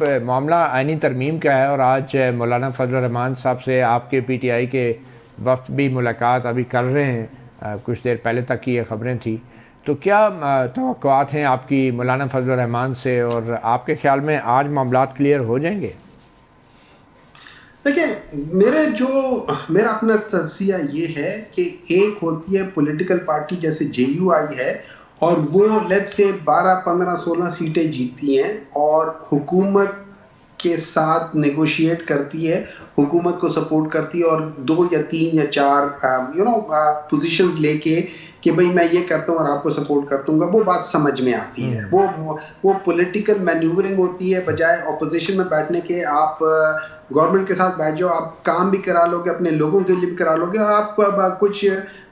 साहब मामला आइनी तरमीम का है और आज मौलाना फजल रहमान साहब से आपके पीटीआई के वफ्द भी मुलाकात अभी कर रहे हैं, कुछ देर पहले तक की ये खबरें थी। तो क्या तवक्कुआत हैं आपकी मौलाना फजल रहमान से, और आपके ख्याल में आज मामलात क्लियर हो जाएंगे? देखिए, मेरा अपना तजिया ये है कि एक होती है पॉलिटिकल पार्टी जैसे जेयूआई है, और वो लेट्स से 12, 15, 16 सीटें जीतती हैं और हुकूमत के साथ नेगोशिएट करती है, हुकूमत को सपोर्ट करती है और 2 या 3 या 4 पोजीशंस लेके कि भाई मैं ये करता हूँ और आपको सपोर्ट कर दूंगा, वो बात समझ में आती है। वो पॉलिटिकल मैन्यूवरिंग होती है, बजाय ऑपोजिशन में बैठने के आप गवर्नमेंट के साथ बैठ जाओ, आप काम भी करा लोगे, अपने लोगों के लिए भी करा लोगे और आप कुछ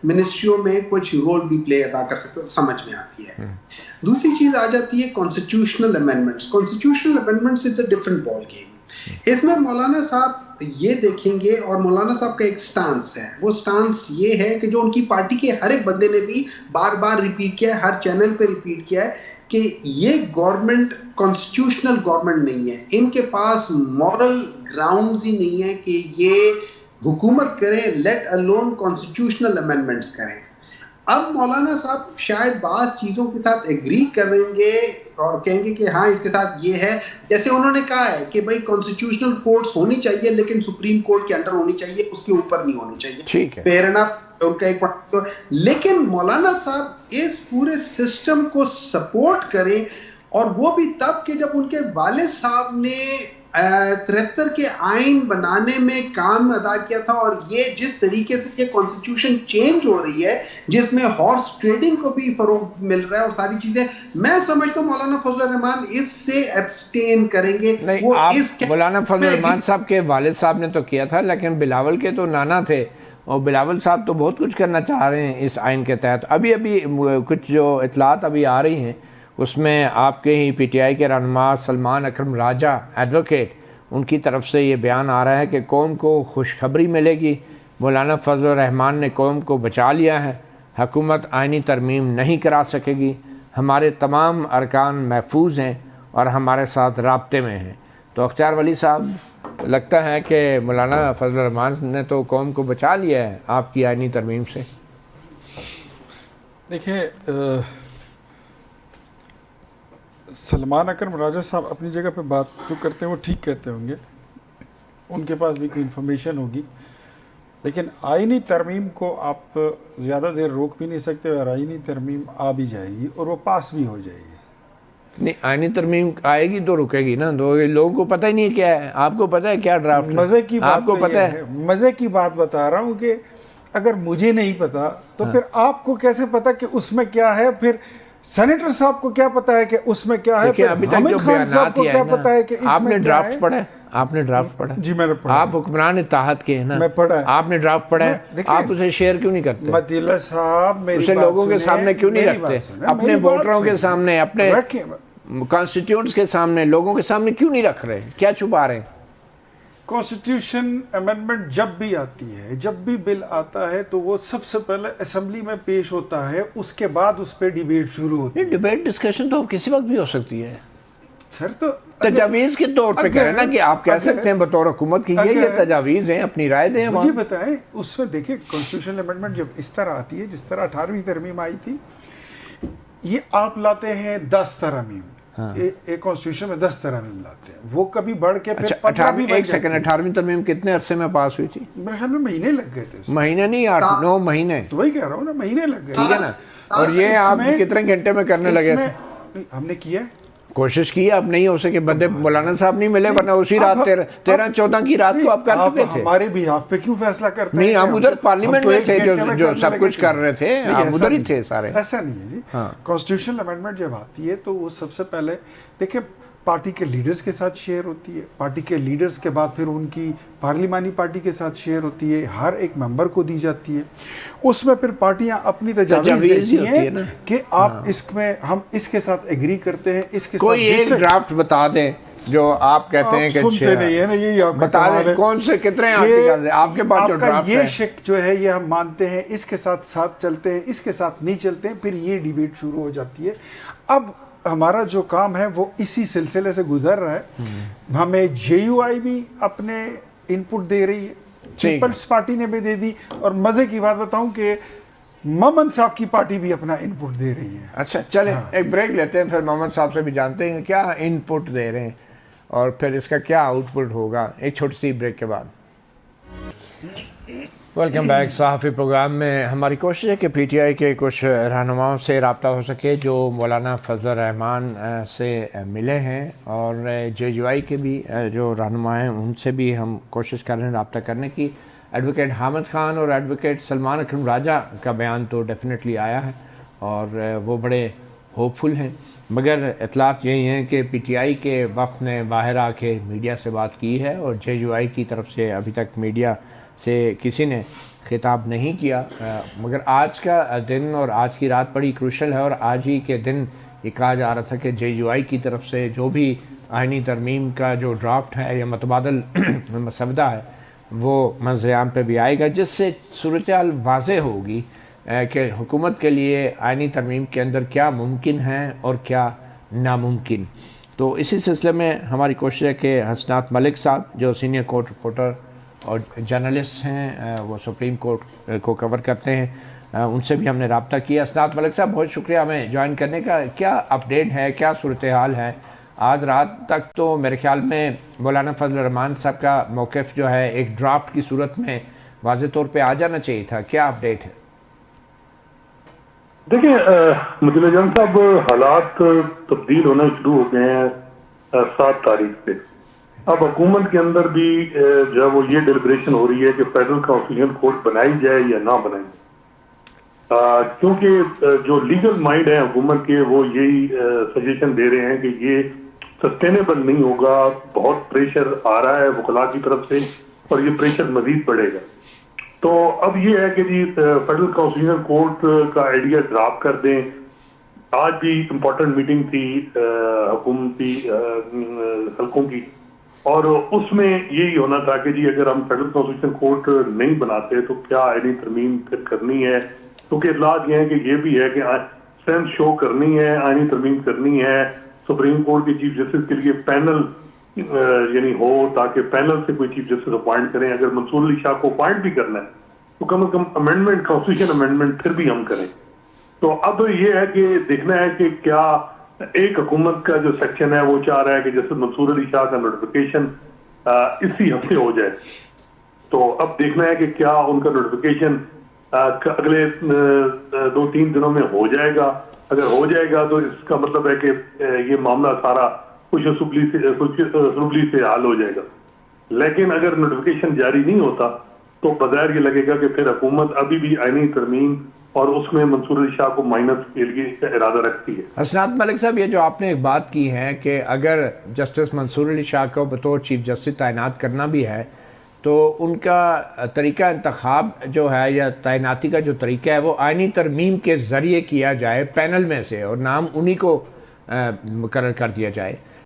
मिनिस्ट्रियों में कुछ रोल भी प्ले अदा कर सकते हो, समझ में आती है। दूसरी चीज आ जाती है constitutional amendments. Constitutional amendments is a different ball game. इसमें मौलाना साहब ये देखेंगे, और मौलाना साहब का एक स्टांस है, वो स्टांस ये है कि जो उनकी पार्टी के हर एक बंदे ने भी बार बार रिपीट किया है, हर चैनल पे रिपीट किया है कि ये गवर्नमेंट कॉन्स्टिट्यूशनल गवर्नमेंट नहीं है, इनके पास मॉरल ग्राउंड्स ही नहीं है कि ये हुकूमत करें, लेट अलोन कॉन्स्टिट्यूशनल अमेंडमेंट्स करें। अब मौलाना साहब शायद बाज़ चीज़ों के साथ एग्री करेंगे और कहेंगे कि हाँ इसके साथ ये है, जैसे उन्होंने कहा है कि भाई कॉन्स्टिट्यूशनल कोर्ट्स होनी चाहिए लेकिन सुप्रीम कोर्ट के अंडर होनी चाहिए, उसके ऊपर नहीं होनी चाहिए। ठीक है, फेयर एनफ, उनका एक पॉइंट। तो लेकिन मौलाना साहब इस पूरे सिस्टम को सपोर्ट करें, और वो भी तब कि जब उनके वालिद साहब ने 73 के आइन बनाने में काम अदा किया था, और ये जिस तरीके से ये कॉन्स्टिट्यूशन चेंज हो रही है जिसमें हॉर्स ट्रेडिंग को भी फरोग मिल रहा है और सारी चीजें, मैं समझता हूँ मौलाना फजल रहमान इससे एब्सटेन करेंगे। नहीं, वो आप मौलाना फजल रहमान साहब के वालिद साहब ने तो किया था, लेकिन बिलावल के तो नाना थे और बिलावल साहब तो बहुत कुछ करना चाह रहे हैं इस आइन के तहत। अभी कुछ जो इतलात अभी आ रही हैं उसमें आपके ही पीटीआई के रहनुमा सलमान अकरम राजा एडवोकेट, उनकी तरफ से ये बयान आ रहा है कि कौम को खुशखबरी मिलेगी, मौलाना फजल रहमान ने कौम को बचा लिया है, हुकूमत आइनी तरमीम नहीं करा सकेगी, हमारे तमाम अरकान महफूज हैं और हमारे साथ राब्ते में हैं। तो अख्तियार वली साहब, लगता है कि मौलाना फजल रहमान ने तो कौम को बचा लिया है आपकी आइनी तरमीम से। देखिए, सलमान अकरम राजा साहब अपनी जगह पे बात जो करते हैं वो ठीक कहते होंगे, उनके पास भी कोई इन्फॉर्मेशन होगी, लेकिन आइनी तरमीम को आप ज़्यादा देर रोक भी नहीं सकते और आइनी तरमीम आ भी जाएगी और वो पास भी हो जाएगी। नहीं, आइनी तरमीम आएगी तो रुकेगी ना, तो लोगों को पता ही नहीं क्या है। आपको पता है क्या ड्राफ्ट? मज़े की बात आपको पता है? मज़े की बात बता रहा हूँ कि अगर मुझे नहीं पता तो फिर आपको कैसे पता कि उसमें क्या है, फिर सेनेटर साहब को क्या पता है कि उसमें क्या है, अभी तक जो साहब को क्या पता है कि इसमें आपने ड्राफ्ट पढ़ा है? आपने ड्राफ्ट पढ़ा? जी मैंने पढ़ा। आप हुक्मरान इत्तेहाद के हैं ना, मैं पढ़ा है। आपने ड्राफ्ट पढ़ा है, आप उसे शेयर क्यों नहीं करते? मतीला साहब मेरी उसे लोगों के सामने क्यों नहीं रखते? अपने वोटरों के सामने, अपने कॉन्स्टिट्यूएंट्स के सामने, लोगों के सामने क्यों नहीं रख रहे? क्या छुपा रहे हैं? कॉन्स्टिट्यूशन अमेंडमेंट जब भी आती है, जब भी बिल आता है तो वो सबसे पहले असेंबली में पेश होता है, उसके बाद उस पर डिबेट शुरू होती है। डिबेट डिस्कशन तो किसी वक्त भी हो सकती है सर। तो तजावीज़ के तौर पे कह रहे ना कि आप कह सकते हैं बतौर हुकूमत की ये तजावीज़ हैं, अपनी राय दें। मुझे बताएं, उसमें देखिए कॉन्स्टिट्यूशनल अमेंडमेंट जब इस तरह आती है, जिस तरह 18वीं तरमीम आई थी, ये आप लाते हैं 10 तरमीम। हाँ। एक कॉन्स्टिट्यूशन में 10 तरमीम लाते हैं, वो कभी बढ़ के फिर 15 भी। एक सेकंड, 18वीं तरमीम कितने अरसे में पास हुई थी? मेरे ख्याल में महीने लग गए थे। महीने नहीं, 8-9 महीने। तो वही कह रहा हूँ ना, महीने लग गए, ठीक है ना। और ये आप कितने घंटे में करने लगे थे? हमने किया, कोशिश की, अब नहीं हो सके, बंदे मौलाना साहब नहीं मिले, वरना उसी रात 13-14 की रात को आप कर चुके थे। हमारे भी आप पे क्यों फैसला करते हैं? नहीं, हम उधर पार्लियामेंट में थे, जो सब कुछ कर रहे थे, हम उधर ही थे सारे। ऐसा नहीं है जी। कॉन्स्टिट्यूशनल अमेंडमेंट जब आती है तो वो सबसे पहले देखिए पार्टी के लीडर्स के साथ शेयर होती है, पार्टी के लीडर्स के बाद फिर उनकी पार्लिमानी पार्टी के साथ शेयर होती है, हर एक मेंबर को दी जाती है। उसमें फिर पार्टियां अपनी तजावीज़ देती हैं कि आप इसमें, हम इसके साथ एग्री करते हैं, इसके साथ। कोई एक ड्राफ्ट बता दें जो आप कहते हैं कि सुनते नहीं है ना, यही आप बता दें कौन से कितने आर्टिकल हैं आपके पास जो ड्राफ्ट ये शिक जो है ये हम मानते हैं, इसके साथ साथ चलते हैं, इसके साथ नहीं चलते हैं, फिर ये डिबेट शुरू हो जाती है। अब हमारा जो काम है वो इसी सिलसिले से गुजर रहा है। हमें जेयूआई भी अपने इनपुट दे रही है, पीपल्स पार्टी ने भी दे दी, और मजे की बात बताऊं कि मोहम्मद साहब की पार्टी भी अपना इनपुट दे रही है। अच्छा चले एक ब्रेक लेते हैं, फिर मोहम्मद साहब से भी जानते हैं क्या इनपुट दे रहे हैं और फिर इसका क्या आउटपुट होगा, एक छोटी सी ब्रेक के बाद। Welcome back. सहाफ़ी प्रोग्राम में हमारी कोशिश है कि पीटीआई के कुछ रहनुमाओं से रब्ता हो सके जो मौलाना फजल रहमान से मिले हैं, और जेयूआई के भी जो रहनुमा हैं उनसे भी हम कोशिश कर रहे हैं रब्ता करने की। एडवोकेट हामिद ख़ान और एडवोकेट सलमान अकरम राजा का बयान तो डेफिनेटली आया है और वो बड़े होपफुल हैं, मगर इतलात यही हैं कि पीटीआई के वफ़द ने बाहर आके मीडिया से बात की है और जेयूआई की तरफ से अभी तक मीडिया से किसी ने खिताब नहीं किया। मगर आज का दिन और आज की रात बड़ी क्रूशल है और आज ही के दिन ये कहा जा रहा था कि जेयूआई की तरफ से जो भी आइनी तरमीम का जो ड्राफ्ट है या मतबादल मसवदा है वो मंज़र-ए-आम पे भी आएगा, जिससे सूरत हाल वाज़ेह होगी कि हुकूमत के लिए आइनी तरमीम के अंदर क्या मुमकिन है और क्या नामुमकिन। तो इसी सिलसिले में हमारी कोशिश है कि हसनात मलिक साहब जो सीनियर कोर्ट रिपोर्टर और जर्नलिस्ट हैं, वो सुप्रीम कोर्ट को कवर करते हैं, उनसे भी हमने रब्ता किया। हसनात मलिक साहब बहुत शुक्रिया हमें ज्वाइन करने का। क्या अपडेट है, क्या सूरत हाल है? आज रात तक तो मेरे ख्याल में मौलाना फजल रहमान साहब का मौक़िफ़ जो है एक ड्राफ्ट की सूरत में वाज़े तौर पे आ जाना चाहिए था, क्या अपडेट है? देखिए मुजल्ले जान साहब, हालात तब्दील होना शुरू हो गए हैं 7 तारीख से। अब हुकूमत के अंदर भी जो है वो ये डिलिब्रेशन हो रही है कि फेडरल कॉन्स्टिट्यूशन कोर्ट बनाई जाए या ना बनाई जाए, क्योंकि जो लीगल माइंड है हुकूमत के वो यही सजेशन दे रहे हैं कि ये सस्टेनेबल नहीं होगा, बहुत प्रेशर आ रहा है वकला की तरफ से और ये प्रेशर मजीद बढ़ेगा। तो अब ये है कि जी फेडरल कॉन्स्टिट्यूशन कोर्ट का आइडिया ड्राफ्ट कर दें। आज भी इम्पोर्टेंट मीटिंग थी हुकूमती हल्कों की और उसमें यही होना था कि जी अगर हम फेडरल कॉन्स्टिट्यूशन कोर्ट नहीं बनाते तो क्या आईनी तरमीम फिर करनी है, क्योंकि इतलात ये है कि ये भी है कि सेंस शो करनी है, आईनी तरमीम करनी है। सुप्रीम कोर्ट के चीफ जस्टिस के लिए पैनल यानी हो ताकि पैनल से कोई चीफ जस्टिस अपॉइंट करें। अगर मंसूर अली शाह को अपॉइंट भी करना है तो कम से कम अमेंडमेंट, कॉन्स्टिट्यूशन अमेंडमेंट फिर भी हम करें। तो अब ये है कि देखना है कि क्या एक हुकूमत का जो सेक्शन है वो चाह रहा है कि जैसे मंसूर अली शाह का नोटिफिकेशन इसी हफ्ते हो जाए। तो अब देखना है कि क्या उनका नोटिफिकेशन अगले 2-3 दिनों में हो जाएगा। अगर हो जाएगा तो इसका मतलब है कि ये मामला सारा कुछ असुबली से हल हो जाएगा। लेकिन अगर नोटिफिकेशन जारी नहीं होता तो बज़ाहिर ये लगेगा कि फिर हुकूमत अभी भी आईनी तरमीम और उसमें मंसूर अली शाह को माइनस के लिए इरादा रखती है। हसनात मलिक साहब, ये जो आपने एक बात की है कि अगर जस्टिस मंसूर अली शाह को बतौर चीफ जस्टिस तैनात करना भी है तो उनका तरीका इंतखाब जो है या तैनाती का जो तरीका है वो आइनी तरमीम के ज़रिए किया जाए पैनल में से और नाम उन्हीं को मुकर्रर कर दिया जाए।